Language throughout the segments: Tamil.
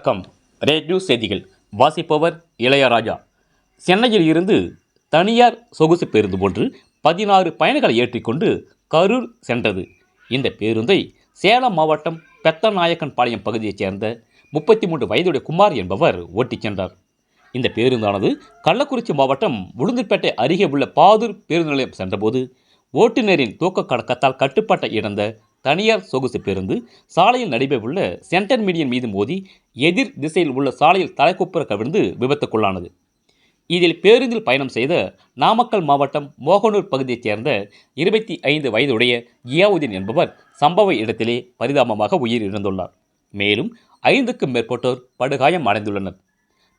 வணக்கம். ரேட் நியூஸ் செய்திகள் வாசிப்பவர் இளையராஜா. சென்னையில் இருந்து தனியார் சொகுசு பேருந்து ஒன்று 16 பயணிகளை ஏற்றிக்கொண்டு கரூர் சென்றது. இந்த பேருந்தை சேலம் மாவட்டம் பெத்தநாயக்கன்பாளையம் பகுதியைச் சேர்ந்த 33 வயதுடைய குமார் என்பவர் ஓட்டிச் சென்றார். இந்த பேருந்தானது கள்ளக்குறிச்சி மாவட்டம் உளுந்தூர்பேட்டை அருகே உள்ள பாதூர் பேருந்து நிலையம் சென்றபோது ஓட்டுநரின் தூக்க கலக்கத்தால் கட்டுப்பாட்டை இழந்த தனியார் சொகுசு பேருந்து சாலையில் நடைபெறவுள்ள சென்டர் மீடியன் மீது மோதி எதிர் திசையில் உள்ள சாலையில் தலைக்குப்புற கவிழ்ந்து விபத்துக்குள்ளானது. இதில் பேருந்தில் பயணம் செய்த நாமக்கல் மாவட்டம் மோகனூர் பகுதியைச் சேர்ந்த 25 வயதுடைய கியாவுதீன் என்பவர் சம்பவ இடத்திலே பரிதாபமாக உயிரிழந்துள்ளார். மேலும் 5க்கும் மேற்பட்டோர் படுகாயம் அடைந்துள்ளனர்.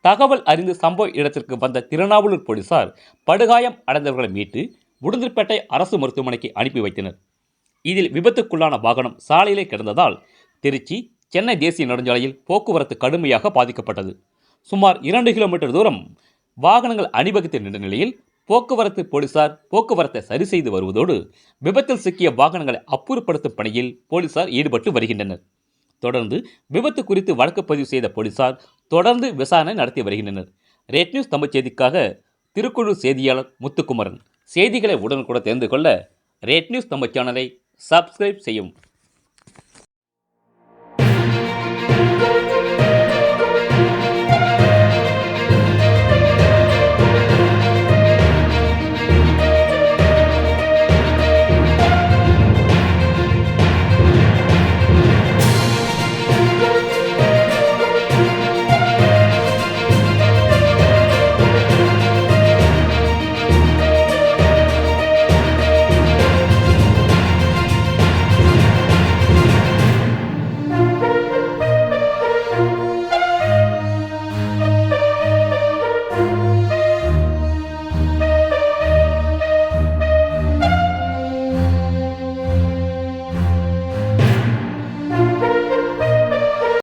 தகவல் அறிந்து சம்பவ இடத்திற்கு வந்த திருநாவலூர் போலீசார் படுகாயம் அடைந்தவர்களை மீட்டு உளுந்தூர்பேட்டை அரசு மருத்துவமனைக்கு அனுப்பி வைத்தனர். இதில் விபத்துக்குள்ளான வாகனம் சாலையிலே கிடந்ததால் திருச்சி சென்னை தேசிய நெடுஞ்சாலையில் போக்குவரத்து கடுமையாக பாதிக்கப்பட்டது. சுமார் 2 கிலோமீட்டர் தூரம் வாகனங்கள் அணிவகுத்து நின்ற நிலையில் போக்குவரத்து போலீசார் போக்குவரத்தை சரி செய்து வருவதோடு விபத்தில் சிக்கிய வாகனங்களை அப்புறப்படுத்தும் பணியில் போலீசார் ஈடுபட்டு வருகின்றனர். தொடர்ந்து விபத்து குறித்து வழக்கு பதிவு செய்த போலீசார் தொடர்ந்து விசாரணை நடத்தி வருகின்றனர். ரேட் நியூஸ் தமிழ் செய்திக்காக திருக்குழூர் செய்தியாளர் முத்துக்குமரன். செய்திகளை உடனுக்குடன் தெரிந்து கொள்ள ரேட் நியூஸ் தமிழ் சேனலை சப்ஸ்கிரைப் செய்யும்.